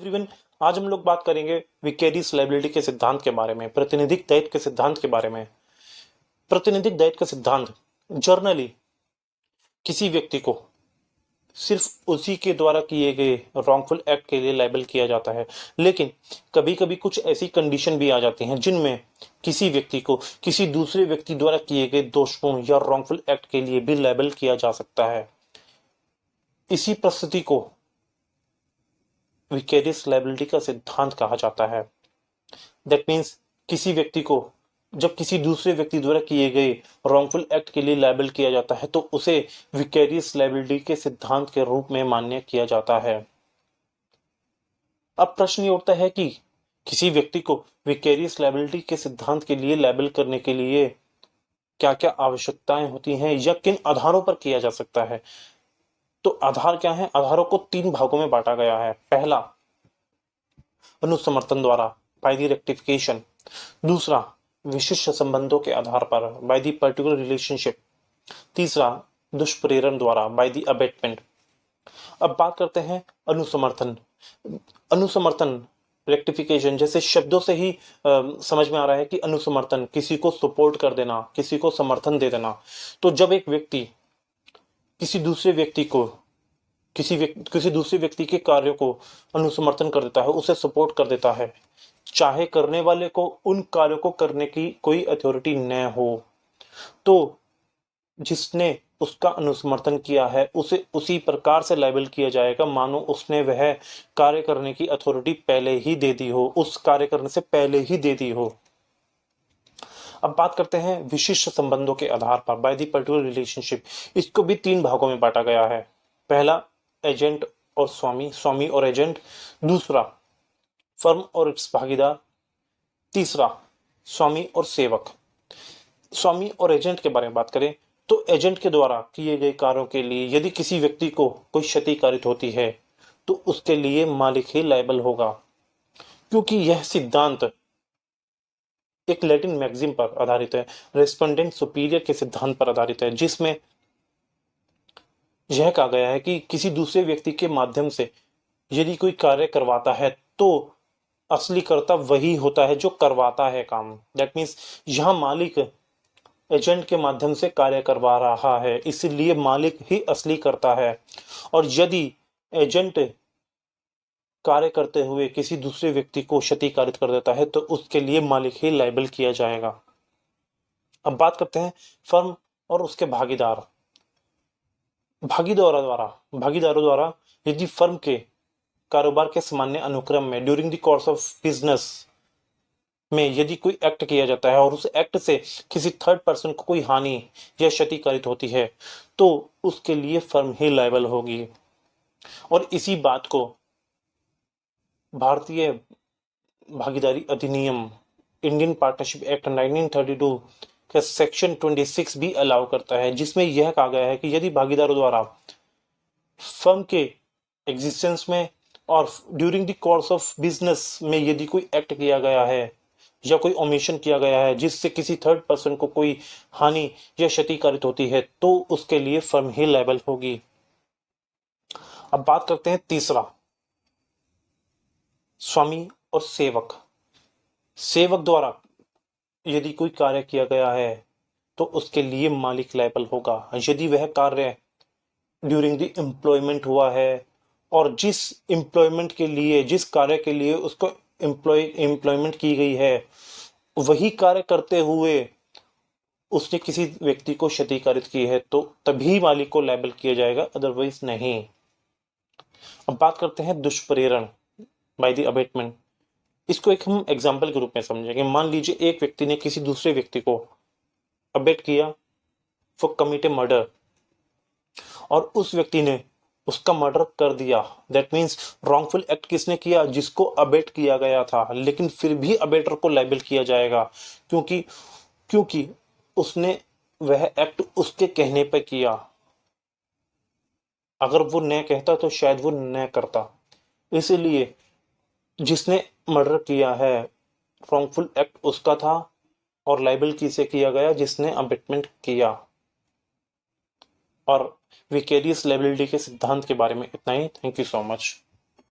Everyone, आज हम लोग बात करेंगे विकेरियस लायबिलिटी के सिद्धांत के बारे में, प्रातिनिधिक दायित्व के सिद्धांत के बारे में। प्रातिनिधिक दायित्व का सिद्धांत जर्नली किसी व्यक्ति को सिर्फ उसी के द्वारा किए गए रॉन्गफुल एक्ट के लिए लायबल किया जाता है, लेकिन कभी कभी कुछ ऐसी कंडीशन भी आ जाती हैं जिनमें किसी व्यक्ति को किसी दूसरे व्यक्ति द्वारा किए गए दोषपूर्ण या रॉन्गफुल एक्ट के लिए भी लायबल किया जा सकता है। इसी परिस्थिति को विकेरियस लायबिलिटी का सिद्धांत कहा जाता है। दैट मीन्स किसी व्यक्ति को जब किसी दूसरे व्यक्ति द्वारा किए गए रॉन्गफुल एक्ट के लिए लायबल किया जाता है तो उसे विकेरियस लायबिलिटी के सिद्धांत के रूप में मान्य किया जाता है। अब प्रश्न ये उठता है कि किसी व्यक्ति को विकेरियस लायबिलिटी के सिद्धांत के लिए लायबल करने के लिए क्या क्या आवश्यकताएं होती हैं या किन आधारों पर किया जा सकता है। तो आधार क्या है? आधारों को 3 भागों में बांटा गया है। पहला, अनुसमर्थन द्वारा बाय द रेक्टिफिकेशन। दूसरा, विशिष्ट संबंधों के आधार पर बाय द पर्टिकुलर रिलेशनशिप। तीसरा, दुष्प्रेरण द्वारा बाय द अबेटमेंट। अब बात करते हैं अनुसमर्थन। अनुसमर्थन रेक्टिफिकेशन जैसे शब्दों से ही समझ में आ रहा है कि अनुसमर्थन किसी को सपोर्ट कर देना, किसी को समर्थन दे देना। तो जब एक व्यक्ति किसी दूसरे व्यक्ति को किसी दूसरे व्यक्ति के कार्यों को अनुसमर्थन कर देता है, उसे सपोर्ट कर देता है, चाहे करने वाले को उन कार्यों को करने की कोई अथॉरिटी न हो, तो जिसने उसका अनुसमर्थन किया है उसे उसी प्रकार से लायबल किया जाएगा मानो उसने वह कार्य करने की अथॉरिटी पहले ही दे दी हो, उस कार्य करने से पहले ही दे दी हो। अब बात करते हैं विशिष्ट संबंधों के आधार पर बाय द पर्टिकुलर रिलेशनशिप। इसको भी 3 भागों में बांटा गया है। पहला, एजेंट और स्वामी, स्वामी और एजेंट। दूसरा, फर्म और इट्स भागीदार। तीसरा, स्वामी और सेवक। स्वामी और एजेंट के बारे में बात करें तो एजेंट के द्वारा किए गए कार्यों के लिए यदि किसी व्यक्ति को कोई क्षति कारित होती है तो उसके लिए मालिक ही लायबल होगा, क्योंकि यह सिद्धांत एक लैटिन मैगजीम पर आधारित है, रेस्पोंडेंट सुपीरियर के सिद्धांत पर आधारित है, जिसमें यह कहा गया है कि किसी दूसरे व्यक्ति के माध्यम से यदि कोई कार्य करवाता है तो असली कर्ता वही होता है जो करवाता है काम। दैट मीन्स यह मालिक एजेंट के माध्यम से कार्य करवा रहा है, इसलिए मालिक ही असली कर्ता है। और यदि एजेंट कार्य करते हुए किसी दूसरे व्यक्ति को क्षति कारित कर देता है तो उसके लिए मालिक ही लायबल किया जाएगा। अब बात करते हैं फर्म और उसके भागीदार। भागीदारों द्वारा यदि फर्म के कारोबार के सामान्य अनुक्रम में during the course of business में यदि कोई एक्ट किया जाता है और उस एक्ट से किसी थर्ड पर्सन को कोई हानि या क्षति कारित होती है तो उसके लिए फर्म ही लायबल होगी। और इसी बात को भारतीय भागीदारी अधिनियम इंडियन पार्टनरशिप एक्ट 1932 का सेक्शन 26 भी अलाउ करता है, जिसमें यह कहा गया है कि यदि भागीदारों द्वारा फर्म के एग्जिस्टेंस में और during the course of business में यदि कोई एक्ट किया गया है या कोई ओमिशन किया गया है जिससे किसी थर्ड पर्सन को कोई हानि या क्षति कारित होती है तो उसके लिए फर्म ही लायबल होगी। अब बात करते हैं तीसरा, स्वामी और सेवक। सेवक द्वारा यदि कोई कार्य किया गया है तो उसके लिए मालिक लायबल होगा यदि वह कार्य ड्यूरिंग द एम्प्लॉयमेंट हुआ है और जिस एम्प्लॉयमेंट के लिए, जिस कार्य के लिए उसको एम्प्लॉयमेंट की गई है वही कार्य करते हुए उसने किसी व्यक्ति को क्षति कारित की है तो तभी मालिक को लायबल किया जाएगा, अदरवाइज नहीं। अब बात करते हैं दुष्प्रेरण बाय द अबेटमेंट। इसको एक हम एग्जाम्पल के रूप में समझेंगे। मान लीजिए एक व्यक्ति ने किसी दूसरे व्यक्ति को अबेट किया फॉर कमिट ए मर्डर और उस व्यक्ति ने उसका मर्डर कर दिया। दैट मीन्स रॉन्गफुल एक्ट किसने किया? जिसको अबेट किया गया था, लेकिन फिर भी अबेटर को लायबल किया जाएगा क्योंकि उसने वह एक्ट उसके कहने पर किया। अगर वो न कहता तो शायद वो न करता। इसलिए जिसने मर्डर किया है रॉन्गफुल एक्ट उसका था और लायबल किसे किया गया? जिसने अबेटमेंट किया। और विकेरियस लायबिलिटी के सिद्धांत के बारे में इतना ही। Thank you so much.